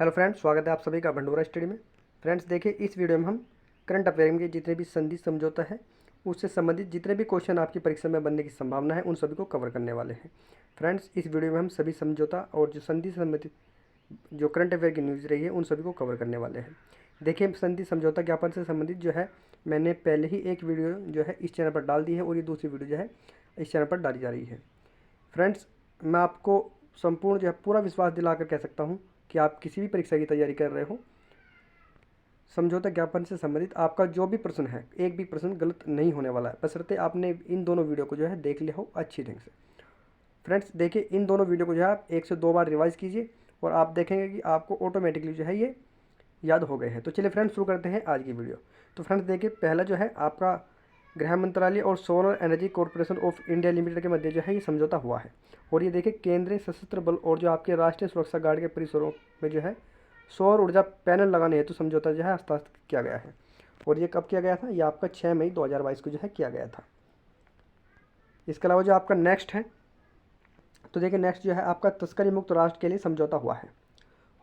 Hello friends, स्वागत है आप सभी का भंडोरा स्टडी में। फ्रेंड्स देखिए, इस वीडियो में हम करंट अफेयर के जितने भी संधि समझौता है उससे संबंधित जितने भी क्वेश्चन आपकी परीक्षा में बनने की संभावना है उन सभी को कवर करने वाले हैं। फ्रेंड्स इस वीडियो में हम सभी समझौता और जो संधि संबंधित जो करंट अफेयर की न्यूज़ रही है उन सभी को कवर करने वाले हैं। देखिए, संधि समझौता ज्ञापन से संबंधित जो है मैंने पहले ही एक वीडियो जो है इस चैनल पर डाल दी है और ये दूसरी वीडियो जो है इस चैनल पर डाली जा रही है। फ्रेंड्स मैं आपको संपूर्ण जो है पूरा विश्वास दिलाकर कह सकता हूँ कि आप किसी भी परीक्षा की तैयारी कर रहे हो, समझौता ज्ञापन से संबंधित आपका जो भी प्रश्न है एक भी प्रश्न गलत नहीं होने वाला है, बशर्ते आपने इन दोनों वीडियो को जो है देख लिया हो अच्छी ढंग से। फ्रेंड्स देखिए, इन दोनों वीडियो को जो है आप 1 से 2 बार रिवाइज कीजिए और आप देखेंगे कि आपको ऑटोमेटिकली जो है ये याद हो गए हैं। तो चलिए फ्रेंड्स शुरू करते हैं आज की वीडियो। तो फ्रेंड्स देखिए, पहला जो है आपका गृह मंत्रालय और solar energy corporation of India limited के मध्य जो है ये समझौता हुआ है। और ये देखिए, केंद्रीय सशस्त्र बल और जो आपके राष्ट्रीय सुरक्षा गार्ड के परिसरों में जो है सौर ऊर्जा पैनल लगाने हेतु समझौता जो है हस्ताक्षर किया गया है। और ये कब किया गया था? ये आपका 6 मई 2022 को जो है किया गया था। इसके अलावा जो आपका नेक्स्ट है, तो देखिए नेक्स्ट जो है आपका तस्करी मुक्त राष्ट्र के लिए समझौता हुआ है।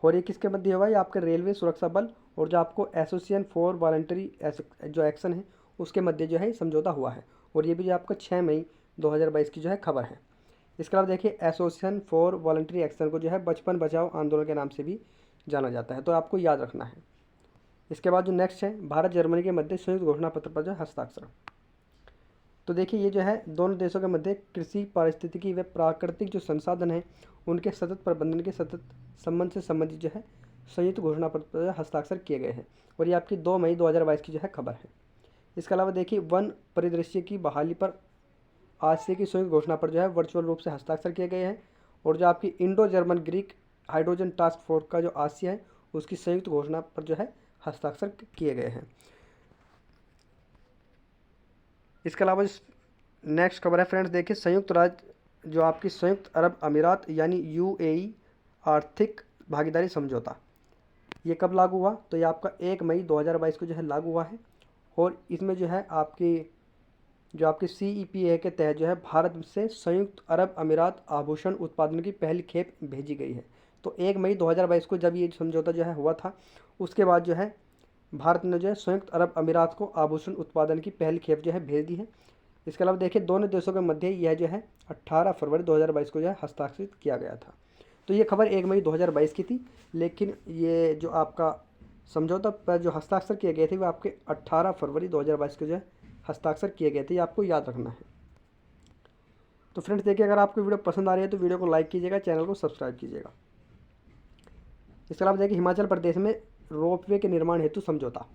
और ये किसके मध्य हुआ? ये आपके रेलवे सुरक्षा बल और जो आपको एसोसिएशन फॉर वॉलंटरी जो एक्शन है उसके मध्य जो है समझौता हुआ है। और ये भी जो आपका 6 मई 2022 की जो है खबर है। इसके अलावा देखिए, एसोसिएशन फॉर वॉलंटरी एक्शन को जो है बचपन बचाओ आंदोलन के नाम से भी जाना जाता है, तो आपको याद रखना है। इसके बाद जो नेक्स्ट है, भारत जर्मनी के मध्य संयुक्त घोषणा पत्र पर जो हस्ताक्षर। तो देखिए, ये जो है दोनों देशों के मध्य कृषि, पारिस्थितिकी व प्राकृतिक जो संसाधन हैं उनके सतत प्रबंधन के सतत संबंध से संबंधित जो है संयुक्त घोषणा पत्र पर हस्ताक्षर किए गए हैं। और ये आपकी 2 मई 2022 की जो है खबर है। इसके अलावा देखिए, वन परिदृश्य की बहाली पर आज से की संयुक्त घोषणा पर जो है वर्चुअल रूप से हस्ताक्षर किए गए हैं। और जो आपकी Indo German Greek hydrogen task force का जो आसिया है उसकी संयुक्त घोषणा पर जो है हस्ताक्षर किए गए हैं। इसके अलावा नेक्स्ट खबर है फ्रेंड्स, देखिए संयुक्त राज्य जो आपकी संयुक्त अरब अमीरात यानी यूएई आर्थिक भागीदारी समझौता, ये कब लागू हुआ? तो ये आपका 1 मई 2022 को जो है लागू हुआ है। और इसमें जो है आपकी CEPA के तहत जो है भारत से संयुक्त अरब अमीरात आभूषण उत्पादन की पहली खेप भेजी गई है। तो 1 मई 2022 को जब ये समझौता जो है हुआ था उसके बाद जो है भारत ने जो है संयुक्त अरब अमीरात को आभूषण उत्पादन की पहली खेप जो है भेज दी है। इसके अलावा देखिए, दोनों देशों के मध्य यह जो है 18 फरवरी 2022 को जो है हस्ताक्षरित किया गया था। तो ये खबर 1 मई 2022 की थी, लेकिन ये जो आपका समझौता पर जो हस्ताक्षर किए गए थे वो आपके 18 फरवरी 2022 को जो है हस्ताक्षर किए गए थे, ये आपको याद रखना है। तो फ्रेंड्स देखिए, अगर आपको वीडियो पसंद आ रही है तो वीडियो को लाइक कीजिएगा, चैनल को सब्सक्राइब कीजिएगा। इसके अलावा देखिए, हिमाचल प्रदेश में रोपवे के निर्माण हेतु समझौता।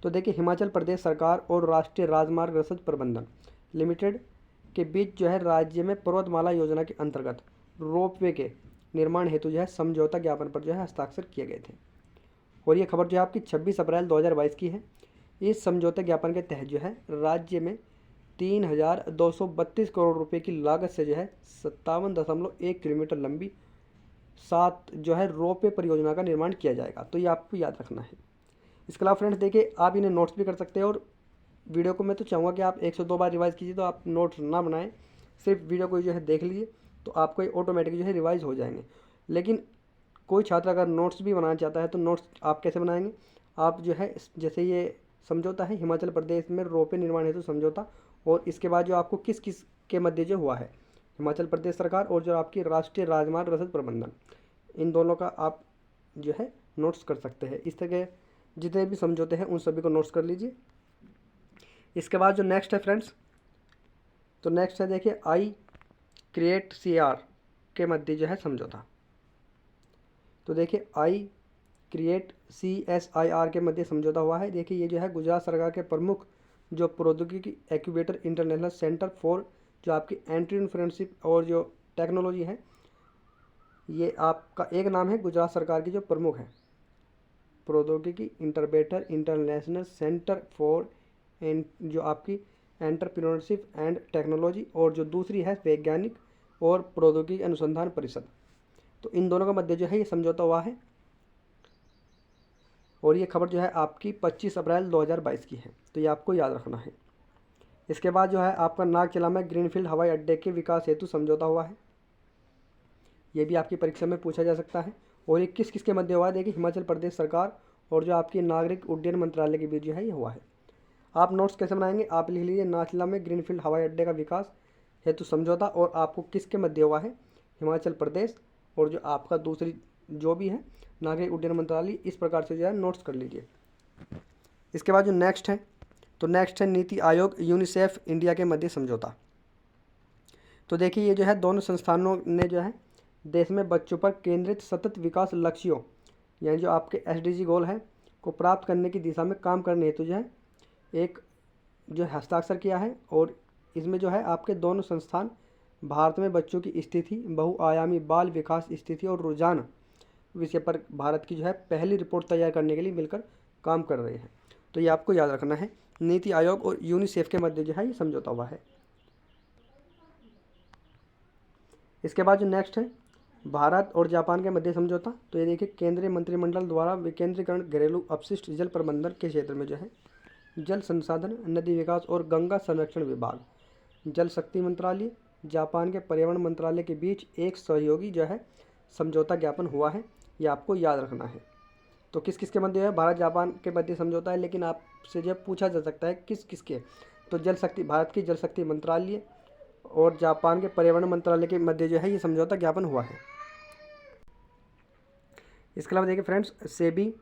तो देखिए, हिमाचल प्रदेश सरकार और राष्ट्रीय राजमार्ग रसद प्रबंधन लिमिटेड के बीच जो है राज्य में पर्वतमाला योजना के अंतर्गत रोपवे के निर्माण हेतु जो है समझौता ज्ञापन पर जो है हस्ताक्षर किए गए थे। और ये खबर जो है आपकी 26 अप्रैल 2022 की है। इस समझौता ज्ञापन के तहत जो है राज्य में 3,232 करोड़ रुपए की लागत से जो है 57.1 किलोमीटर लंबी 7 जो है रोपवे परियोजना का निर्माण किया जाएगा। तो ये आपको याद रखना है। इसके अलावा फ्रेंड्स देखिए, आप इन्हें नोट्स भी कर सकते हैं। और वीडियो को मैं तो चाहूँगा कि आप 1 से 2 बार रिवाइज कीजिए, तो आप नोट्स ना बनाएं, सिर्फ वीडियो को जो है देख लीजिए तो आपको ऑटोमेटिक जो है रिवाइज हो जाएंगे। लेकिन कोई छात्र अगर नोट्स भी बनाना चाहता है तो नोट्स आप कैसे बनाएंगे? आप जो है जैसे ये समझौता है हिमाचल प्रदेश में रोपवे निर्माण हेतु समझौता, और इसके बाद जो आपको किस किस के मध्य जो हुआ है, हिमाचल प्रदेश सरकार और जो आपकी राष्ट्रीय राजमार्ग रसद प्रबंधन, इन दोनों का आप जो है नोट्स कर सकते हैं। इस तरह के जितने भी समझौते हैं उन सभी को नोट्स कर लीजिए। इसके बाद जो नेक्स्ट है फ्रेंड्स, तो नेक्स्ट है देखिए आई क्रिएट CR के मध्य जो है समझौता। तो देखिए, आई क्रिएट CSIR के मध्य समझौता हुआ है। देखिए, ये जो है गुजरात सरकार के प्रमुख जो प्रौद्योगिकी एक्यूबेटर इंटरनेशनल सेंटर फॉर जो आपकी एंटरप्रेन्योरशिप और जो टेक्नोलॉजी है, ये आपका एक नाम है गुजरात सरकार की जो प्रमुख है, प्रौद्योगिकी इंटरबेटर इंटरनेशनल सेंटर फॉर जो आपकी एंटरप्रेन्योरशिप एंड टेक्नोलॉजी, और जो दूसरी है वैज्ञानिक और प्रौद्योगिकी अनुसंधान परिषद। तो इन दोनों का मध्य जो है ये समझौता हुआ है। और ये खबर जो है आपकी 25 अप्रैल 2022 की है, तो ये आपको याद रखना है। इसके बाद जो है आपका नागचला में ग्रीनफील्ड हवाई अड्डे के विकास हेतु समझौता हुआ है। ये भी आपकी परीक्षा में पूछा जा सकता है। और ये किस किस के मध्य हुआ है? देखिए हिमाचल प्रदेश सरकार और जो आपकी नागरिक उड्डयन मंत्रालय के बीच जो है ये हुआ है। आप नोट्स कैसे बनाएंगे? आप लिख लीजिए नाथला में ग्रीनफील्ड हवाई अड्डे का विकास हेतु समझौता, और आपको किसके मध्य हुआ है? हिमाचल प्रदेश और जो आपका दूसरी जो भी है नागरिक उड्डयन मंत्रालय। इस प्रकार से जो है नोट्स कर लीजिए। इसके बाद जो नेक्स्ट है, तो नेक्स्ट है नीति आयोग यूनिसेफ इंडिया के मध्य समझौता। तो देखिए ये जो है दोनों संस्थानों ने जो है देश में बच्चों पर केंद्रित सतत विकास लक्ष्यों यानी जो आपके SDG गोल है को प्राप्त करने की दिशा में काम करने हेतु जो है एक जो हस्ताक्षर किया है। और इसमें जो है आपके दोनों संस्थान भारत में बच्चों की स्थिति, बहुआयामी बाल विकास स्थिति और रुझान विषय पर भारत की जो है पहली रिपोर्ट तैयार करने के लिए मिलकर काम कर रहे हैं। तो ये आपको याद रखना है, नीति आयोग और यूनिसेफ के मध्य जो है ये समझौता हुआ है। इसके बाद जो नेक्स्ट है भारत और जापान के मध्य समझौता। तो ये देखिए केंद्रीय मंत्रिमंडल द्वारा विकेंद्रीकरण घरेलू अपशिष्ट जल प्रबंधन के क्षेत्र में जो है जल संसाधन, नदी विकास और गंगा संरक्षण विभाग, जल शक्ति मंत्रालय, जापान के पर्यावरण मंत्रालय के बीच एक सहयोगी जो है समझौता ज्ञापन हुआ है। ये आपको याद रखना है। तो किस किस के मध्य है? भारत जापान के मध्य समझौता है, लेकिन आपसे जो पूछा जा सकता है किस किस के। तो जल शक्ति, भारत की जल शक्ति मंत्रालय और जापान के पर्यावरण मंत्रालय के मध्य जो है ये समझौता ज्ञापन हुआ है। इसके अलावा देखिए फ्रेंड्स सेबी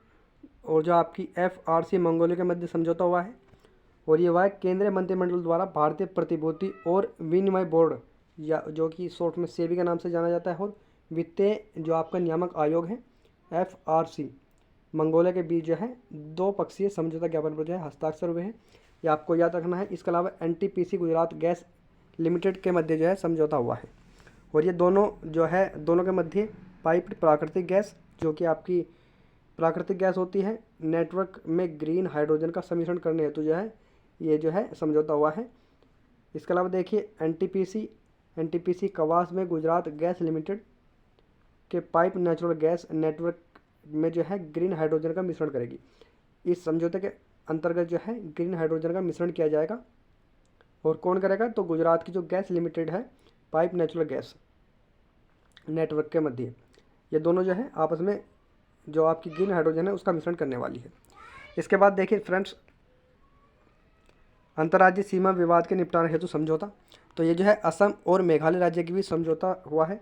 और जो आपकी FRC मंगोलिया के मध्य समझौता हुआ है, और ये हुआ है केंद्रीय मंत्रिमंडल द्वारा भारतीय प्रतिभूति और विनिमय बोर्ड या जो कि शॉर्ट में सेबी के नाम से जाना जाता है, और वित्तीय जो आपका नियामक आयोग है FRC मंगोलिया के बीच जो है दो पक्षीय समझौता ज्ञापन पर जो है हस्ताक्षर हुए हैं। ये आपको याद रखना है। इसके अलावा NTPC गुजरात गैस लिमिटेड के मध्य जो है समझौता हुआ है, और ये दोनों जो है दोनों के मध्य पाइप्ड प्राकृतिक गैस जो कि आपकी प्राकृतिक गैस होती है नेटवर्क में ग्रीन हाइड्रोजन का सम्मिश्रण करने हेतु जो है ये जो है समझौता हुआ है। इसके अलावा देखिए NTPC कवास में गुजरात गैस लिमिटेड के पाइप नेचुरल गैस नेटवर्क में जो है ग्रीन हाइड्रोजन का मिश्रण करेगी। इस समझौते के अंतर्गत जो है ग्रीन हाइड्रोजन का मिश्रण किया जाएगा, और कौन करेगा? तो गुजरात की जो गैस लिमिटेड है पाइप नेचुरल गैस नेटवर्क के मध्य ये दोनों जो है आपस में जो आपकी ग्रीन हाइड्रोजन है उसका मिश्रण करने वाली है। इसके बाद देखिए फ्रेंड्स अंतर्राज्यीय सीमा विवाद के निपटान हेतु समझौता। तो ये जो है असम और मेघालय राज्य के बीच समझौता हुआ है,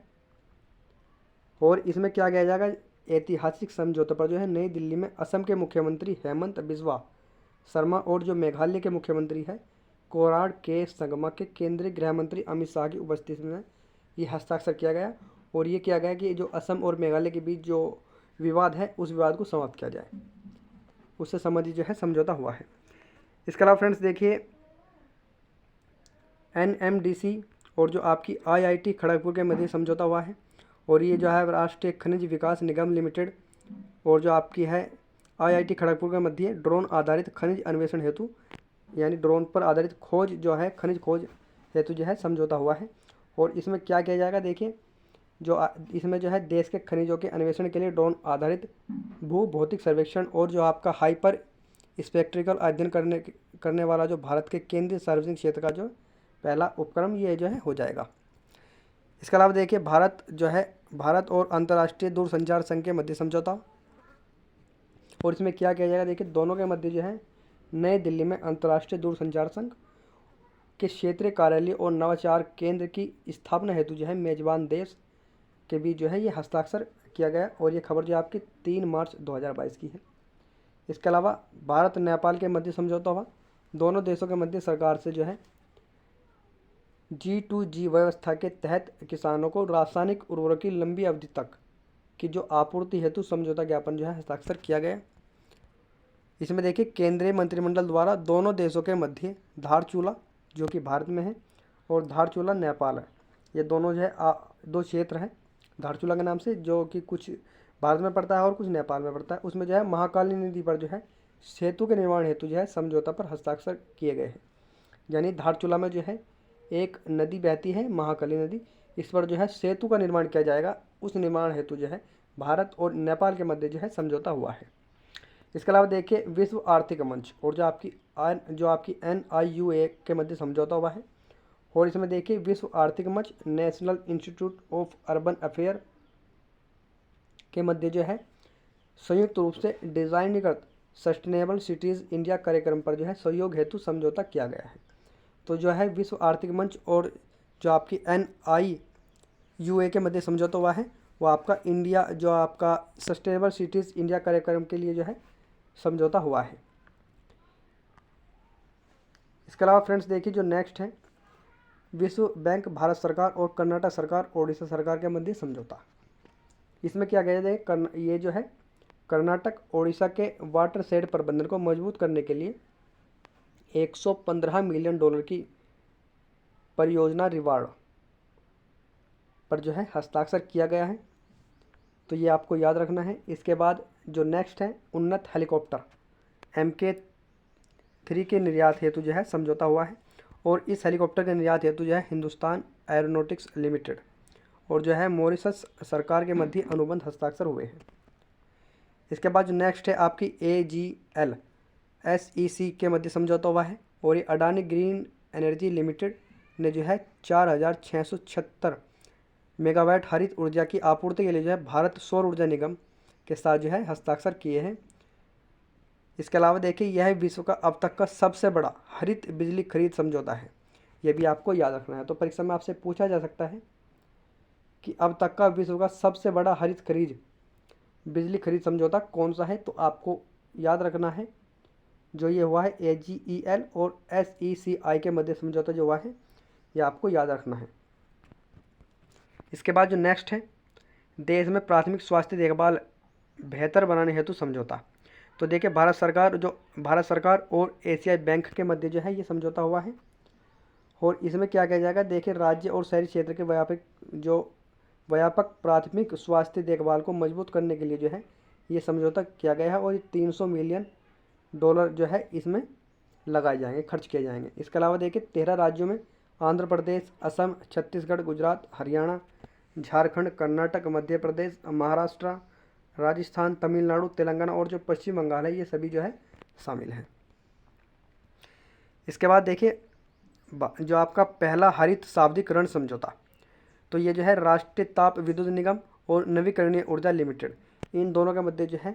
और इसमें क्या किया जाएगा? ऐतिहासिक समझौते पर जो है नई दिल्ली में असम के मुख्यमंत्री हेमंत बिस्वा शर्मा और जो मेघालय के मुख्यमंत्री है कोराड के संगमा के केंद्रीय गृह मंत्री अमित शाह की उपस्थिति में ये हस्ताक्षर किया गया। और ये किया गया कि जो असम और मेघालय के बीच जो विवाद है उस विवाद को समाप्त किया जाए, उससे संबंधित जो है समझौता हुआ है। इसके अलावा फ्रेंड्स देखिए NMDC और जो आपकी IIT खड़गपुर के मध्य समझौता हुआ है, और ये जो है राष्ट्रीय खनिज विकास निगम लिमिटेड और जो आपकी है IIT खड़गपुर के मध्य ड्रोन आधारित खनिज अन्वेषण हेतु यानी ड्रोन पर आधारित खोज जो है खनिज खोज हेतु जो है समझौता हुआ है। और इसमें क्या किया जाएगा? देखिए जो इसमें जो है देश के खनिजों के अन्वेषण के लिए ड्रोन आधारित भू भौतिक सर्वेक्षण और जो आपका हाइपर स्पेक्ट्रिकल अध्ययन करने वाला जो भारत के केंद्रीय सार्वजनिक क्षेत्र का जो पहला उपक्रम ये जो है हो जाएगा। इसके अलावा देखिए भारत और अंतर्राष्ट्रीय दूरसंचार संघ के मध्य समझौता, और इसमें क्या किया जाएगा? देखिए दोनों के मध्य जो है नई दिल्ली में अंतर्राष्ट्रीय दूरसंचार संघ के क्षेत्रीय कार्यालय और नवाचार केंद्र की स्थापना हेतु जो है मेजबान देश के बीच जो है ये हस्ताक्षर किया गया, और ये खबर जो आपकी 3 मार्च 2022 की है। इसके अलावा भारत नेपाल के मध्य समझौता हुआ। दोनों देशों के मध्य सरकार से जो है G2G व्यवस्था के तहत किसानों को रासायनिक उर्वरक की लंबी अवधि तक की जो आपूर्ति हेतु समझौता ज्ञापन जो है हस्ताक्षर किया गया। इसमें देखिए केंद्रीय मंत्रिमंडल द्वारा दोनों देशों के मध्य धारचूला जो कि भारत में है और धारचूला नेपाल है, ये दोनों जो है दो क्षेत्र हैं धारचूला के नाम से, जो कि कुछ भारत में पड़ता है और कुछ नेपाल में पड़ता है। उसमें जो है महाकाली नदी पर जो है सेतु के निर्माण हेतु जो है समझौता पर हस्ताक्षर किए गए हैं। यानी धारचूला में जो है एक नदी बहती है महाकाली नदी, इस पर जो है सेतु का निर्माण किया जाएगा। उस निर्माण हेतु जो है भारत और नेपाल के मध्य जो है समझौता हुआ है। इसके अलावा देखिए विश्व आर्थिक मंच और जो आपकी NIUA के मध्य समझौता हुआ है, और इसमें देखिए विश्व आर्थिक मंच national institute of urban affair के मध्य जो है संयुक्त रूप से डिज़ाइनकृत सस्टेनेबल सिटीज़ इंडिया कार्यक्रम पर जो है सहयोग हेतु समझौता किया गया है। तो जो है विश्व आर्थिक मंच और जो आपकी NIUA के मध्य समझौता हुआ है वो आपका इंडिया जो आपका सस्टेनेबल सिटीज़ इंडिया कार्यक्रम के लिए जो है समझौता हुआ है। इसके अलावा फ्रेंड्स देखिए जो नेक्स्ट है विश्व बैंक भारत सरकार और कर्नाटक सरकार ओडिशा सरकार के मध्य समझौता। इसमें क्या गया है, ये जो है कर्नाटक ओडिशा के वाटर शेड प्रबंधन को मजबूत करने के लिए 115 मिलियन डॉलर की परियोजना रिवार्ड पर जो है हस्ताक्षर किया गया है। तो ये आपको याद रखना है। इसके बाद जो नेक्स्ट है उन्नत हेलीकॉप्टर MK3 के निर्यात हेतु जो है समझौता हुआ है और इस हेलीकॉप्टर के निर्यात हेतु जो है हिंदुस्तान एरोनॉटिक्स लिमिटेड और जो है मॉरिशस सरकार के मध्य अनुबंध हस्ताक्षर हुए हैं। इसके बाद जो नेक्स्ट है आपकी AGL SEC के मध्य समझौता हुआ है और ये अडानी ग्रीन एनर्जी लिमिटेड ने जो है 4676 मेगावाट हरित ऊर्जा की आपूर्ति के लिए जो है भारत सौर ऊर्जा निगम के साथ जो है हस्ताक्षर किए हैं। इसके अलावा देखिए यह विश्व का अब तक का सबसे बड़ा हरित बिजली खरीद समझौता है। यह भी आपको याद रखना है। तो परीक्षा में आपसे पूछा जा सकता है कि अब तक का विश्व का सबसे बड़ा हरित बिजली खरीद समझौता कौन सा है। तो आपको याद रखना है जो ये हुआ है AGEL और SECI के मध्य समझौता जो हुआ है ये आपको याद रखना है। इसके बाद जो नेक्स्ट है देश में प्राथमिक स्वास्थ्य देखभाल बेहतर बनाने हेतु समझौता। तो देखिए भारत सरकार और एशियाई बैंक के मध्य जो है ये समझौता हुआ है और इसमें क्या किया जाएगा, देखिए राज्य और शहरी क्षेत्र के व्यापक प्राथमिक स्वास्थ्य देखभाल को मजबूत करने के लिए जो है ये समझौता किया गया है और 300 मिलियन डॉलर जो है इसमें लगाए जाएंगे, खर्च किए जाएंगे। इसके अलावा देखिए 13 राज्यों में आंध्र प्रदेश, असम, छत्तीसगढ़, गुजरात, हरियाणा, झारखंड, कर्नाटक, मध्य प्रदेश, महाराष्ट्र, राजस्थान, तमिलनाडु, तेलंगाना और जो पश्चिम बंगाल है ये सभी जो है शामिल हैं। इसके बाद देखिए जो आपका पहला हरित शाब्दिकरण समझौता। तो ये जो है राष्ट्रीय ताप विद्युत निगम और नवीकरणीय ऊर्जा लिमिटेड इन दोनों के मध्य जो है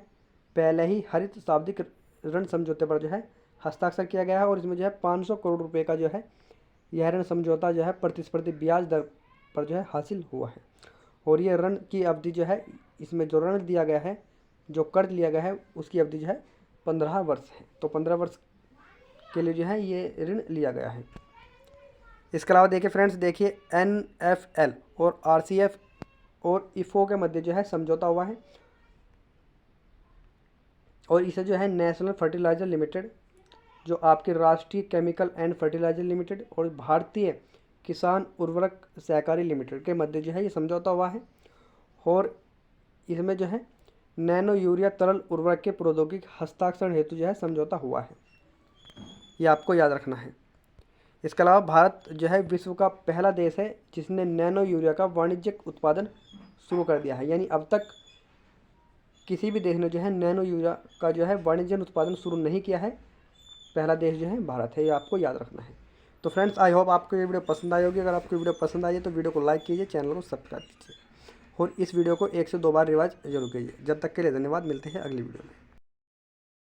पहले ही हरित शाब्दिकरण समझौते पर जो है हस्ताक्षर किया गया है और इसमें जो है 500 करोड़ रुपए का जो है यह ऋण समझौता जो है प्रतिस्पर्धी ब्याज दर पर जो है हासिल हुआ है और ये ऋण की अवधि जो है इसमें जो ऋण दिया गया है, जो कर्ज लिया गया है उसकी अवधि जो है 15 वर्ष है। तो 15 वर्ष के लिए जो है ये ऋण लिया गया है। इसके अलावा देखिए फ्रेंड्स देखिए NFL और RCF और IFO के मध्य जो है समझौता हुआ है और इसे जो है नेशनल फर्टिलाइजर लिमिटेड, जो आपके राष्ट्रीय केमिकल एंड फर्टिलाइजर लिमिटेड और भारतीय किसान उर्वरक सहकारी लिमिटेड के मध्य जो है ये समझौता हुआ है और इसमें जो है नैनो यूरिया तरल उर्वरक के प्रौद्योगिक हस्ताक्षर हेतु जो है समझौता हुआ है। ये आपको याद रखना है। इसके अलावा भारत जो है विश्व का पहला देश है जिसने नैनो यूरिया का वाणिज्यिक उत्पादन शुरू कर दिया है। यानी अब तक किसी भी देश ने जो है नैनो यूरिया का जो है वाणिज्यिक उत्पादन शुरू नहीं किया है। पहला देश जो है भारत है, ये आपको याद रखना है। तो फ्रेंड्स आई होप आपको ये वीडियो पसंद आई होगी। अगर आपको वीडियो पसंद आई है तो वीडियो को लाइक कीजिए, चैनल को सब्सक्राइब कीजिए और इस वीडियो को 1 से 2 बार रिवाइज जरूर कीजिए। जब तक के लिए धन्यवाद, मिलते हैं अगली वीडियो में।